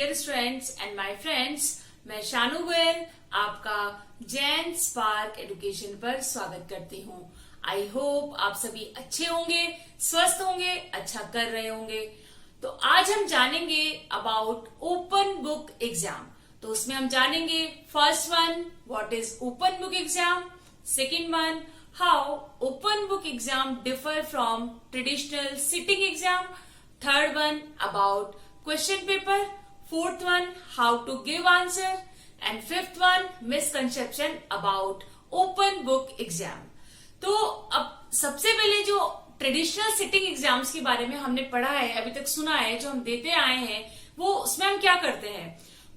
Dear students and my friends, मैं शानू गोयल आपका Jain spark education पर स्वागत करती हूँ। आई होप आप सभी अच्छे होंगे, स्वस्थ होंगे, अच्छा कर रहे होंगे। तो आज हम जानेंगे अबाउट ओपन बुक एग्जाम। तो उसमें हम जानेंगे first one, what is open book exam. Second one, how open book exam differ from traditional sitting exam. Third one, about question paper. Fourth one, how to give answer. And fifth one, misconception about open book exam. तो अब सबसे पहले जो traditional sitting exams के बारे में हमने पढ़ा है, अभी तक सुना है, जो हम देते आए हैं, वो उसमें हम क्या करते हैं,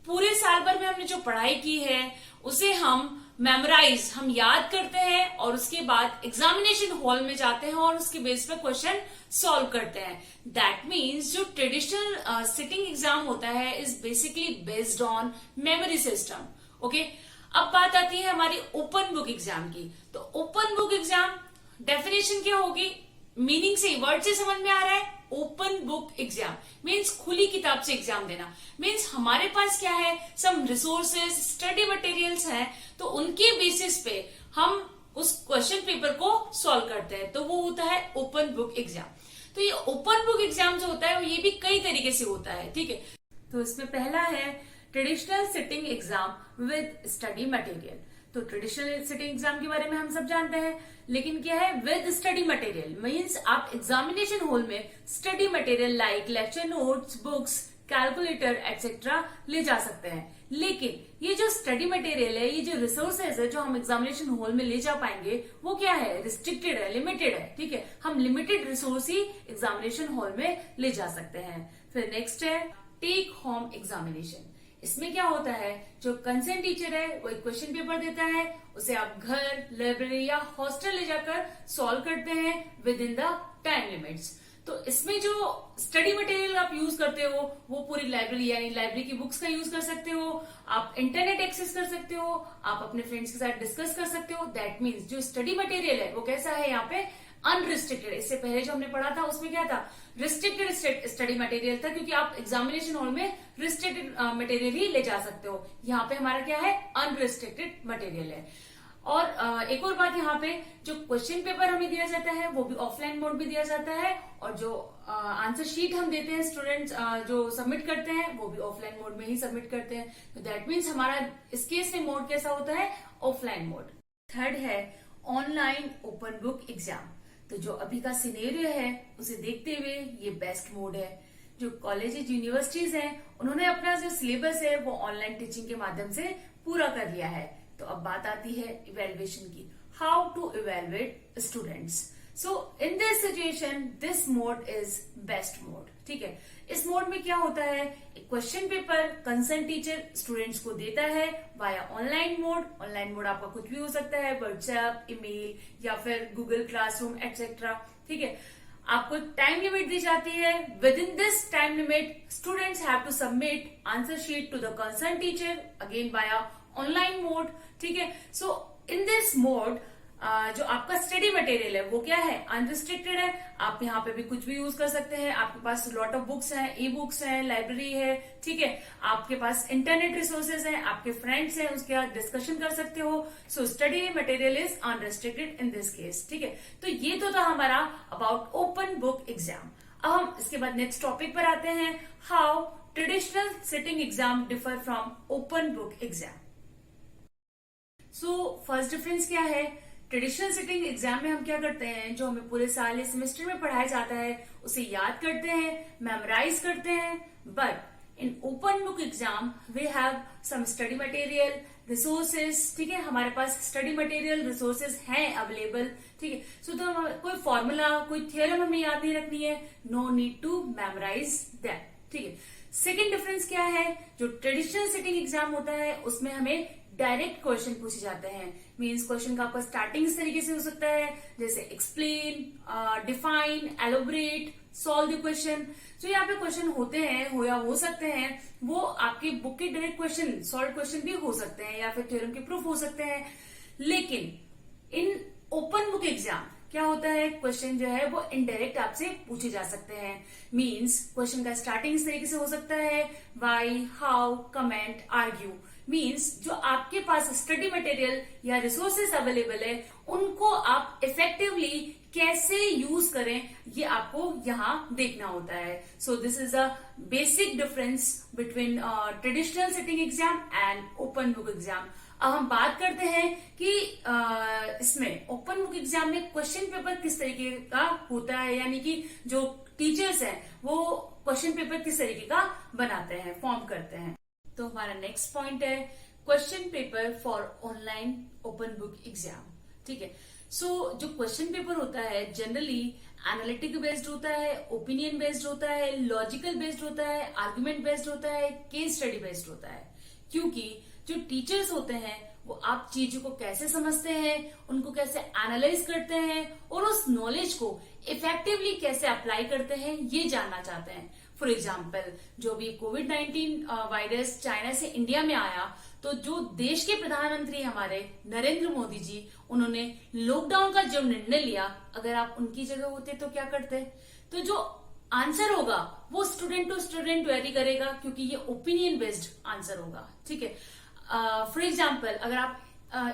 पूरे साल भर में हमने जो पढ़ाई की है उसे हम मेमोराइज, हम याद करते हैं और उसके बाद एग्जामिनेशन हॉल में जाते हैं और उसके बेस पर क्वेश्चन सॉल्व करते हैं। दैट मीन्स जो ट्रेडिशनल सिटिंग एग्जाम होता है is basically based on memory system. Okay, अब बात आती है हमारी ओपन बुक एग्जाम की। तो ओपन बुक एग्जाम डेफिनेशन क्या होगी, मीनिंग से, वर्ड से समझ में आ रहा है। ओपन बुक एग्जाम मीन्स खुली किताब से एग्जाम देना। मीन्स हमारे पास क्या है, सम रिसोर्सेज, स्टडी मटेरियल्स हैं, तो उनके बेसिस पे हम उस क्वेश्चन पेपर को सॉल्व करते हैं, तो वो होता है ओपन बुक एग्जाम। तो ये ओपन बुक एग्जाम जो होता है ये भी कई तरीके से होता है, ठीक है। तो इसमें पहला है traditional sitting exam with study material. तो ट्रेडिशनल सिटिंग एग्जाम के बारे में हम सब जानते हैं, लेकिन क्या है विद स्टडी मटेरियल, मीन्स आप एग्जामिनेशन हॉल में study material like lecture notes, books, calculator etcetera ले जा सकते हैं। लेकिन ये जो स्टडी मटेरियल है, ये जो रिसोर्सेज है जो हम एग्जामिनेशन हॉल में ले जा पाएंगे, वो क्या है, रिस्ट्रिक्टेड है, लिमिटेड है, ठीक है। हम लिमिटेड रिसोर्स ही एग्जामिनेशन हॉल में ले जा सकते हैं। फिर नेक्स्ट है टेक होम एग्जामिनेशन। इसमें क्या होता है, जो कंसर्न टीचर है वो एक क्वेश्चन पेपर देता है, उसे आप घर, लाइब्रेरी या हॉस्टल ले जाकर सॉल्व करते हैं with in the time limits. तो इसमें जो स्टडी मटेरियल आप यूज करते हो वो पूरी लाइब्रेरी यानी लाइब्रेरी की बुक्स का यूज कर सकते हो, आप इंटरनेट एक्सेस कर सकते हो, आप अपने फ्रेंड्स के साथ डिस्कस कर सकते हो। दैट मीन्स जो स्टडी मटेरियल है वो कैसा है, यहाँ पे अनरिस्ट्रिक्टेड। इससे पहले जो हमने पढ़ा था उसमें क्या था, रिस्ट्रिक्टेड स्टडी मटेरियल था, क्योंकि आप एग्जामिनेशन हॉल में रिस्ट्रिक्टेड मटेरियल ही ले जा सकते हो। यहाँ पे हमारा क्या है, अनरिस्ट्रिक्टेड मटेरियल है। और एक और बात, यहाँ पे जो क्वेश्चन पेपर हमें दिया जाता है वो भी ऑफलाइन मोड में दिया जाता है, और जो आंसर शीट हम देते हैं स्टूडेंट्स जो सबमिट करते हैं वो भी ऑफलाइन मोड में ही सबमिट करते हैं। तो दैट मीन्स हमारा इस केस में मोड कैसा होता है, ऑफलाइन मोड। थर्ड है ऑनलाइन ओपन बुक एग्जाम। तो जो अभी का सिनेरियो है उसे देखते हुए ये बेस्ट मोड है। जो कॉलेजेस, यूनिवर्सिटीज हैं, उन्होंने अपना जो सिलेबस है वो ऑनलाइन टीचिंग के माध्यम से पूरा कर लिया है। तो अब बात आती है इवेल्युएशन की, how to evaluate students. So in this situation this mode is best mode, ठीक है। इस मोड में क्या होता है, question paper concern teacher students को देता है via online mode. Online mode आपका कुछ भी हो सकता है, व्हाट्सएप, ईमेल या फिर गूगल क्लासरूम एक्सेट्रा, ठीक है। आपको टाइम लिमिट दी जाती है, within this time limit students have to submit answer sheet to the concern teacher again via online mode, ठीक है। सो इन दिस मोड जो आपका स्टडी मटेरियल है वो क्या है, अनरिस्ट्रिक्टेड है। आप यहाँ पे भी कुछ भी यूज कर सकते हैं। आपके पास लॉट ऑफ बुक्स हैं, ई बुक्स हैं, लाइब्रेरी है, ठीक है। आपके पास इंटरनेट रिसोर्सेज हैं, आपके फ्रेंड्स हैं, उसके साथ डिस्कशन कर सकते हो। So study material is unrestricted in this case, ठीक है। तो ये तो था हमारा अबाउट ओपन बुक एग्जाम। अब हम इसके बाद नेक्स्ट टॉपिक पर आते हैं, how traditional sitting exam differ from open book exam. So first difference क्या है, ट्रेडिशनल सिटिंग एग्जाम में हम क्या करते हैं, जो हमें पूरे साल या सेमेस्टर में पढ़ाया जाता है उसे याद करते हैं, मेमोराइज करते हैं। But in open book exam we have some study material, resources, ठीक है। हमारे पास स्टडी मटेरियल, रिसोर्सेज हैं अवेलेबल, ठीक है। सो तो कोई फॉर्मूला, कोई थ्योरम हमें याद नहीं रखनी है, no need to memorise that, ठीक है। सेकेंड डिफरेंस क्या है, जो ट्रेडिशनल सिटिंग एग्जाम होता है उसमें हमें डायरेक्ट क्वेश्चन पूछे जाते हैं। मीन्स क्वेश्चन का आपका स्टार्टिंग इस तरीके से हो सकता है जैसे explain, define, elaborate, solve the question. जो यहाँ पे क्वेश्चन होते हैं हो या हो सकते हैं वो आपकी बुक के डायरेक्ट क्वेश्चन, सॉल्व क्वेश्चन भी हो सकते हैं या फिर थ्योरम के प्रूफ हो सकते हैं। लेकिन इन ओपन बुक एग्जाम क्या होता है, क्वेश्चन जो है वो इनडायरेक्ट आपसे पूछे जा सकते हैं। मीन्स क्वेश्चन का स्टार्टिंग इस तरीके से हो सकता है, why, how, comment, argue. Means जो आपके पास स्टडी मटेरियल या रिसोर्सेस अवेलेबल है उनको आप इफेक्टिवली कैसे यूज करें, ये आपको यहाँ देखना होता है। So this is a basic difference between traditional sitting exam and open book exam. अब हम बात करते हैं कि इसमें ओपन बुक एग्जाम में क्वेश्चन पेपर किस तरीके का होता है, यानी कि जो टीचर्स हैं वो क्वेश्चन पेपर किस तरीके का बनाते हैं, फॉर्म करते हैं। तो हमारा नेक्स्ट पॉइंट है question paper for online open book exam. ठीक है, सो जो क्वेश्चन पेपर होता है जनरली एनालिटिक बेस्ड होता है, ओपिनियन बेस्ड होता है, लॉजिकल बेस्ड होता है, आर्गुमेंट बेस्ड होता है, केस स्टडी बेस्ड होता है। क्योंकि जो टीचर्स होते हैं वो आप चीजों को कैसे समझते हैं, उनको कैसे एनालाइज करते हैं और उस नॉलेज को इफेक्टिवली कैसे अप्लाई करते हैं ये जानना चाहते हैं। फॉर एग्जाम्पल, जो भी कोविड-19 वायरस चाइना से इंडिया में आया, तो जो देश के प्रधानमंत्री हमारे नरेंद्र मोदी जी, उन्होंने लॉकडाउन का जो निर्णय लिया, अगर आप उनकी जगह होते तो क्या करते? तो जो आंसर होगा वो स्टूडेंट टू स्टूडेंट वेरी करेगा, क्योंकि ये ओपिनियन बेस्ड आंसर होगा। ठीक है, फॉर एग्जाम्पल, अगर आप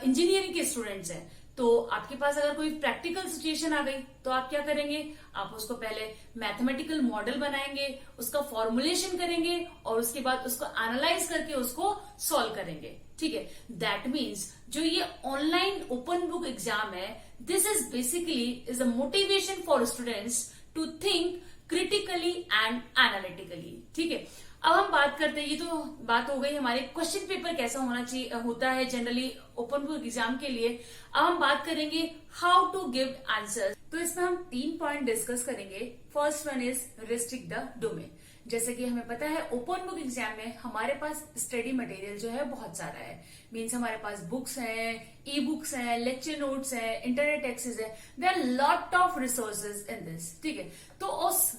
इंजीनियरिंग के स्टूडेंट्स हैं तो आपके पास अगर कोई प्रैक्टिकल सिचुएशन आ गई तो आप क्या करेंगे, आप उसको पहले मैथमेटिकल मॉडल बनाएंगे, उसका फॉर्मुलेशन करेंगे और उसके बाद उसको एनालाइज करके उसको सॉल्व करेंगे। ठीक है, दैट मीन्स जो ये ऑनलाइन ओपन बुक एग्जाम है, this is basically is a motivation for students to think critically and analytically. ठीक है, अब हम बात करते हैं, ये तो बात हो गई हमारे क्वेश्चन पेपर कैसा होना चाहिए होता है जनरली ओपन बुक एग्जाम के लिए। अब हम बात करेंगे हाउ टू गिव आंसर। तो इसमें हम 3 पॉइंट डिस्कस करेंगे। First one is restrict the domain. जैसे कि हमें पता है ओपन बुक एग्जाम में हमारे पास स्टडी मटेरियल जो है बहुत सारा है। मीन्स हमारे पास बुक्स हैं, ई बुक्स हैं, लेक्चर नोट्स हैं, इंटरनेट एक्सेस है, there are lot of resources in this. ठीक है, तो उस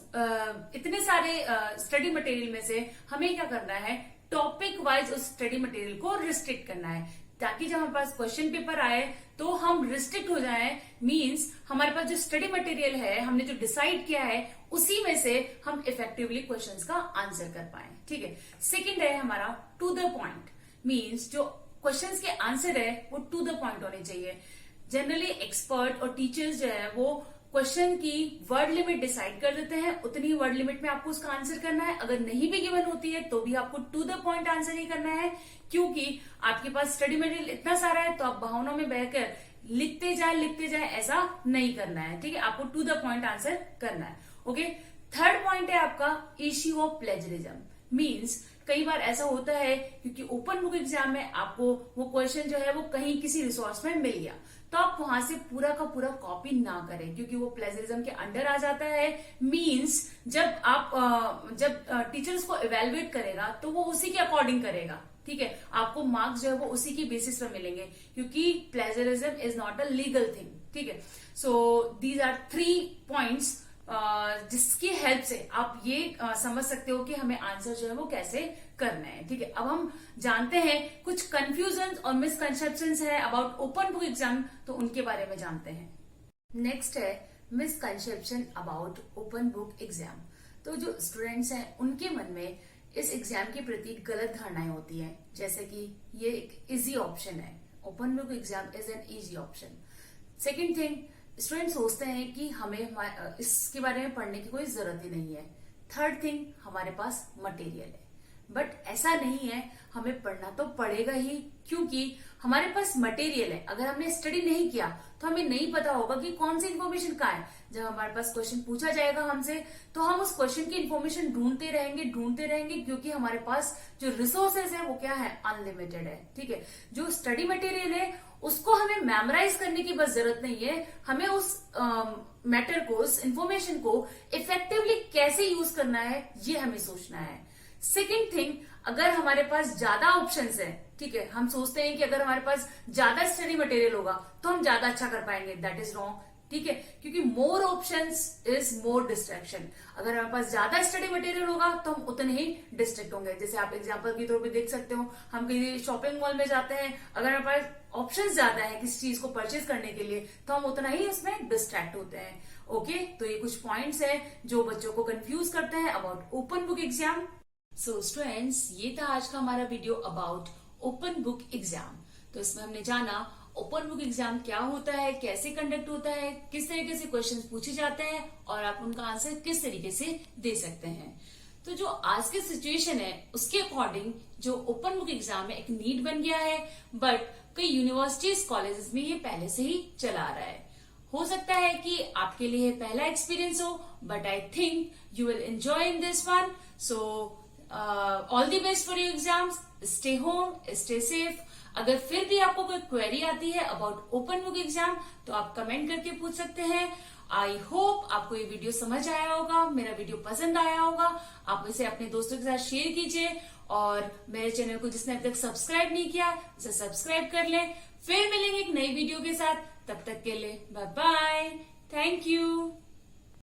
इतने सारे स्टडी मटेरियल में से हमें क्या करना है, टॉपिक वाइज उस स्टडी मटेरियल को रिस्ट्रिक्ट करना है, ताकि जब हमारे पास क्वेश्चन पेपर आए तो हम रिस्ट्रिक्ट हो जाएं। मींस हमारे पास जो स्टडी मटेरियल है, हमने जो डिसाइड किया है, उसी में से हम इफेक्टिवली क्वेश्चंस का आंसर कर पाए। ठीक है, सेकंड है हमारा टू द पॉइंट। मींस जो क्वेश्चंस के आंसर है वो टू द पॉइंट होने चाहिए। जनरली एक्सपर्ट और टीचर्स जो है वो क्वेश्चन की वर्ड लिमिट डिसाइड कर देते हैं, उतनी वर्ड लिमिट में आपको उसका आंसर करना है। अगर नहीं भी गिवन होती है तो भी आपको टू द पॉइंट आंसर ही करना है, क्योंकि आपके पास स्टडी मटेरियल इतना सारा है तो आप भावनाओं में बहकर लिखते जाए ऐसा नहीं करना है। ठीक है, आपको टू द पॉइंट आंसर करना है। ओके, थर्ड पॉइंट है आपका इश्यू ऑफ प्लेजरिज्म। मीन्स कई बार ऐसा होता है क्योंकि ओपन बुक एग्जाम में आपको वो क्वेश्चन जो है वो कहीं किसी रिसोर्स में मिल गया, तो आप वहां से पूरा का पूरा कॉपी ना करें, क्योंकि वो प्लेजरिज्म के अंडर आ जाता है। मींस जब टीचर उसको इवेलुएट करेगा तो वो उसी के अकॉर्डिंग करेगा। ठीक है, आपको मार्क्स जो है वो उसी की बेसिस पर मिलेंगे, क्योंकि plagiarism is not a legal thing. ठीक है, सो दीज आर 3 पॉइंट्स जिसकी हेल्प से आप ये समझ सकते हो कि हमें आंसर जो है वो कैसे करना है। ठीक है, अब हम जानते हैं कुछ कंफ्यूजन और मिसकंसेप्शंस है अबाउट ओपन बुक एग्जाम, तो उनके बारे में जानते हैं। नेक्स्ट है misconception about open book exam. तो जो स्टूडेंट्स हैं उनके मन में इस एग्जाम के प्रति गलत धारणाएं होती हैं, जैसे कि ये एक इजी ऑप्शन है, open book exam is an easy option. Second thing, student सोचते हैं कि हमें इसके बारे में पढ़ने की कोई जरूरत ही नहीं है। थर्ड थिंग, हमारे पास मटेरियल है, बट ऐसा नहीं है, हमें पढ़ना तो पड़ेगा ही, क्योंकि हमारे पास मटेरियल है। अगर हमने स्टडी नहीं किया तो हमें नहीं पता होगा कि कौन सी इन्फॉर्मेशन कहाँ है। जब हमारे पास क्वेश्चन पूछा जाएगा हमसे, तो हम उस क्वेश्चन की इन्फॉर्मेशन ढूंढते रहेंगे, क्योंकि हमारे पास जो रिसोर्सेज है वो क्या है, अनलिमिटेड है। ठीक है, जो स्टडी मटेरियल है उसको हमें मेमोराइज करने की बस जरूरत नहीं है, हमें उस मैटर को, उस इंफॉर्मेशन को इफेक्टिवली कैसे यूज करना है ये हमें सोचना है। सेकेंड थिंग, अगर हमारे पास ज्यादा ऑप्शंस है, ठीक है, हम सोचते हैं कि अगर हमारे पास ज्यादा स्टडी मटेरियल होगा तो हम ज्यादा अच्छा कर पाएंगे, दैट इज रॉन्ग। ठीक है, क्योंकि more options is more distraction. अगर हमारे पास ज्यादा स्टडी मटेरियल होगा तो हम उतने ही डिस्ट्रैक्ट होंगे। जैसे आप एग्जांपल के तौर पे देख सकते हो, हम कहीं शॉपिंग मॉल में जाते हैं, अगर हमारे पास ऑप्शंस ज्यादा है किसी चीज को परचेज करने के लिए तो हम उतना ही उसमें डिस्ट्रैक्ट होते हैं। ओके, तो ये कुछ पॉइंट्स है जो बच्चों को कंफ्यूज करते हैं about open book exam. So students, ये था आज का हमारा video about open book exam. तो इसमें हमने जाना ओपन बुक एग्जाम क्या होता है, कैसे कंडक्ट होता है, किस तरीके से क्वेश्चंस पूछे जाते हैं और आप उनका आंसर किस तरीके से दे सकते हैं। तो जो आज की सिचुएशन है उसके अकॉर्डिंग जो ओपन बुक एग्जाम है एक नीड बन गया है, बट कई यूनिवर्सिटीज कॉलेजेस में ये पहले से ही चला आ रहा है। हो सकता है कि आपके लिए पहला एक्सपीरियंस हो, but I think you will enjoy in this one. So all the best for your exams, stay home, stay safe. अगर फिर भी आपको कोई क्वेरी आती है अबाउट ओपन बुक एग्जाम तो आप कमेंट करके पूछ सकते हैं। आई होप आपको ये वीडियो समझ आया होगा, मेरा वीडियो पसंद आया होगा। आप इसे अपने दोस्तों के साथ शेयर कीजिए और मेरे चैनल को जिसने अभी तक सब्सक्राइब नहीं किया उसे सब्सक्राइब कर लें। फिर मिलेंगे एक नई वीडियो के साथ, तब तक के लिए बाय बाय, थैंक यू।